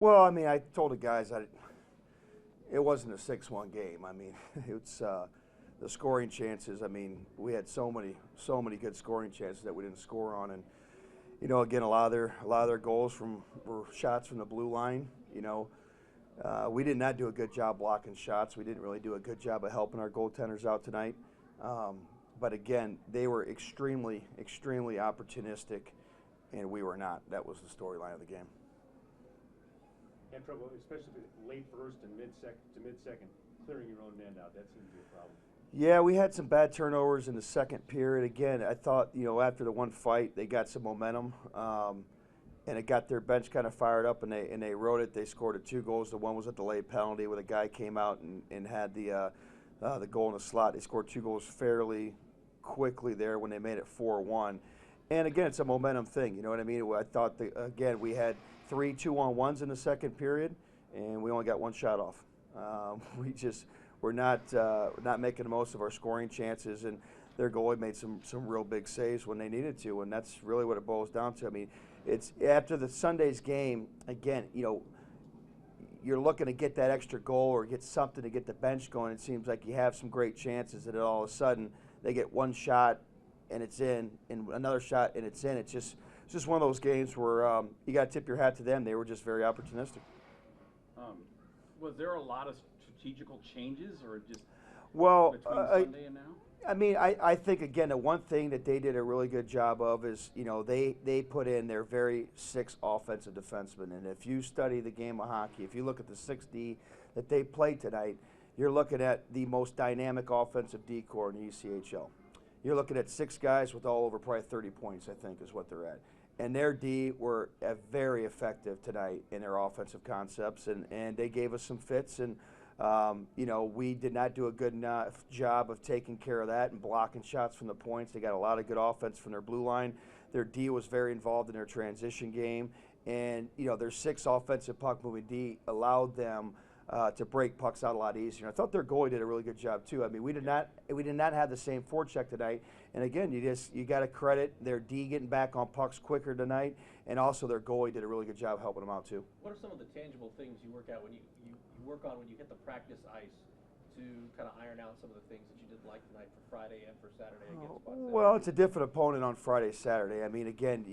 Well, I mean, I told the guys that it wasn't a 6-1 game. I mean, it's the scoring chances. I mean, we had so many good scoring chances that we didn't score on, and again, a lot of their goals were shots from the blue line. We did not do a good job blocking shots. We didn't really do a good job of helping our goaltenders out tonight. But again, they were extremely opportunistic, and we were not. That was the storyline of the game. Had trouble, especially late first and mid-second, clearing your own end out. That seemed to be a problem. Yeah, we had some bad turnovers in the second period. Again, I thought, after the one fight, they got some momentum, and it got their bench kind of fired up, and they rode it. They scored 2 goals. The one was a delayed penalty where the guy came out and had the goal in the slot. They scored 2 goals fairly quickly there when they made it 4-1. And again, it's a momentum thing. You know what I mean? I thought again we had 3 2-on-1s in the second period, and we only got 1 shot off. We're not making the most of our scoring chances, and their goalie made some real big saves when they needed to, and that's really what it boils down to. I mean, it's after the Sunday's game. Again, you're looking to get that extra goal or get something to get the bench going. It seems like you have some great chances, and then all of a sudden they get 1 shot and it's in, and another shot and it's in. It's just one of those games where you got to tip your hat to them. They were just very opportunistic. Was there a lot of strategical changes, or just between Sunday and now? I mean, I think, again, the one thing that they did a really good job of is, they put in their very 6 offensive defensemen. And if you study the game of hockey, if you look at the 6D that they played tonight, you're looking at the most dynamic offensive D corps in the ECHL. You're looking at 6 guys with all over probably 30 points, I think, is what they're at. And their D were very effective tonight in their offensive concepts, and they gave us some fits. And we did not do a good enough job of taking care of that and blocking shots from the points. They got a lot of good offense from their blue line. Their D was very involved in their transition game. And, their 6 offensive puck-moving D allowed them to break pucks out a lot easier. And I thought their goalie did a really good job, too. I mean, we did not have the same forecheck tonight. And, again, you got to credit their D getting back on pucks quicker tonight, and also their goalie did a really good job helping them out, too. What are some of the tangible things you work out when you work on when you hit the practice ice to kind of iron out some of the things that you didn't like tonight for Friday and for Saturday against Boston? Well, it's a different opponent on Friday, Saturday. I mean, again,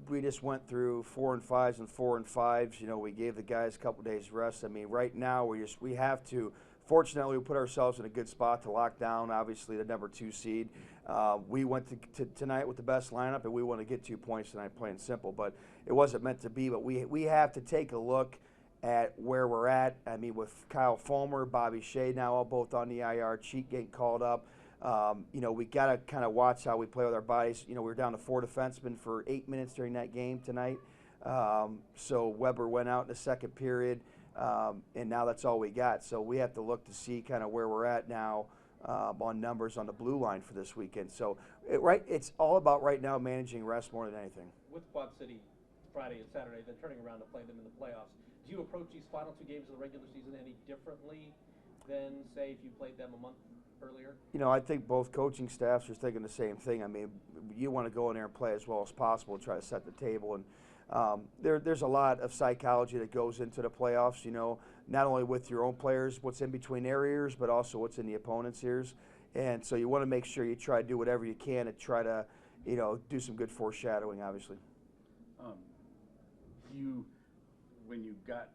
we just went through 4 and 5s and 4 and 5s. We gave the guys a couple days rest. I mean, right now we have to. Fortunately, we put ourselves in a good spot to lock down, obviously, the number 2 seed. We went to tonight with the best lineup, and we want to get 2 points tonight, plain and simple. But it wasn't meant to be. But we have to take a look at where we're at. I mean, with Kyle Fulmer, Bobby Shea now all both on the IR, Cheek getting called up. We got to kind of watch how we play with our bodies. We were down to 4 defensemen for 8 minutes during that game tonight. So Weber went out in the second period, and now that's all we got. So we have to look to see kind of where we're at now on numbers on the blue line for this weekend. So it's all about right now managing rest more than anything. With Quad City Friday and Saturday, then turning around to play them in the playoffs, do you approach these final 2 games of the regular season any differently than, say, if you played them a month earlier? I think both coaching staffs are thinking the same thing. I mean, you want to go in there and play as well as possible and try to set the table. And there's a lot of psychology that goes into the playoffs, not only with your own players, what's in between their ears, but also what's in the opponent's ears. And so you want to make sure you try to do whatever you can to try to, do some good foreshadowing, obviously. When you got,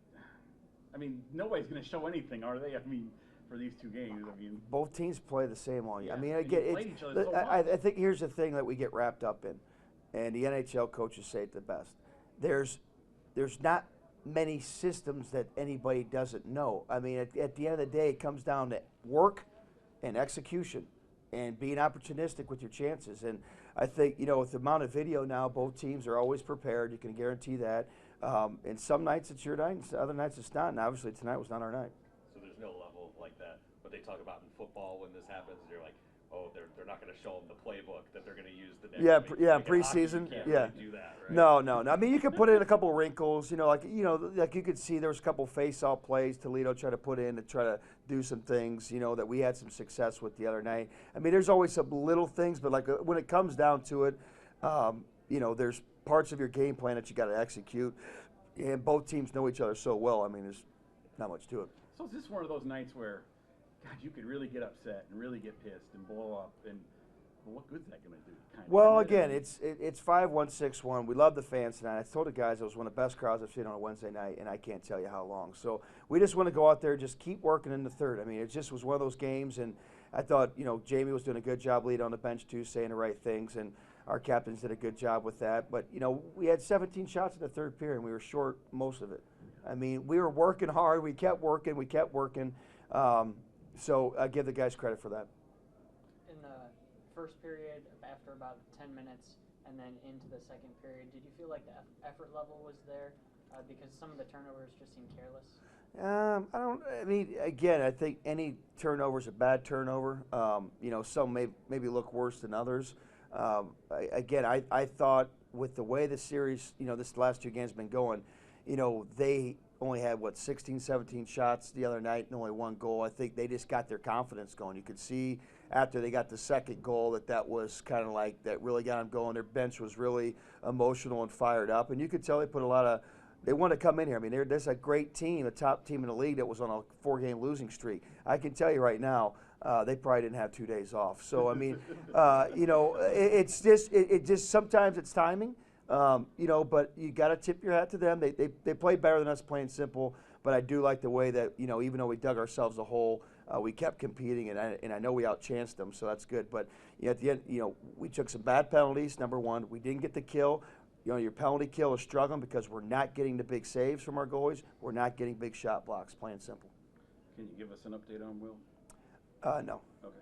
I mean, nobody's going to show anything, are they? I mean, for these 2 games, I mean, both teams play the same all year. Yeah, I mean, I think here's the thing that we get wrapped up in, and the NHL coaches say it the best. There's not many systems that anybody doesn't know. I mean, at the end of the day, it comes down to work and execution and being opportunistic with your chances. And I think, with the amount of video now, both teams are always prepared. You can guarantee that. And some nights it's your night, and other nights it's not. And obviously tonight was not our night. So there's no level like that. What they talk about in football when this happens, they're like, oh, they're not going to show them the playbook that they're going to use the next week. Like preseason. You can't yeah, really do that, right? No. I mean, you could put in a couple wrinkles. Like you could see there was a couple face-off plays Toledo tried to put in to try to do some things. That we had some success with the other night. I mean, there's always some little things, but like when it comes down to it, there's parts of your game plan that you got to execute. and both teams know each other so well. I mean, there's not much to it. So is this one of those nights where, God, you could really get upset and really get pissed and blow up, and well, what good's that going to do? Kind of, Well, right? again, it's 5-1, 6-1. We love the fans tonight. I told the guys it was one of the best crowds I've seen on a Wednesday night, and I can't tell you how long. So we just want to go out there, just keep working in the third. I mean, it just was one of those games, and I thought, Jamie was doing a good job leading on the bench too, saying the right things, and our captains did a good job with that. But, we had 17 shots in the third period, and we were short most of it. I mean, we were working hard. We kept working. So I give the guys credit for that. In the first period, after about 10 minutes, and then into the second period, did you feel like the effort level was there? Because some of the turnovers just seemed careless. I think any turnover is a bad turnover. Some maybe look worse than others. I thought with the way the series, this last two games have been going, they only had 16, 17 shots the other night and only one goal. I think they just got their confidence going. You could see after they got the second goal that was kind of like that really got them going. Their bench was really emotional and fired up, and you could tell they put they want to come in here. I mean, there's a great team, a top team in the league that was on a 4-game losing streak. I can tell you right now, they probably didn't have 2 days off. So I mean, it's just sometimes it's timing. But you got to tip your hat to them. They play better than us, plain simple. But I do like the way that even though we dug ourselves a hole, we kept competing, and I know we outchanced them, so that's good. But at the end, we took some bad penalties. Number one, we didn't get the kill. Your penalty kill is struggling because we're not getting the big saves from our goalies. We're not getting big shot blocks, plain simple. Can you give us an update on Will? No. Okay.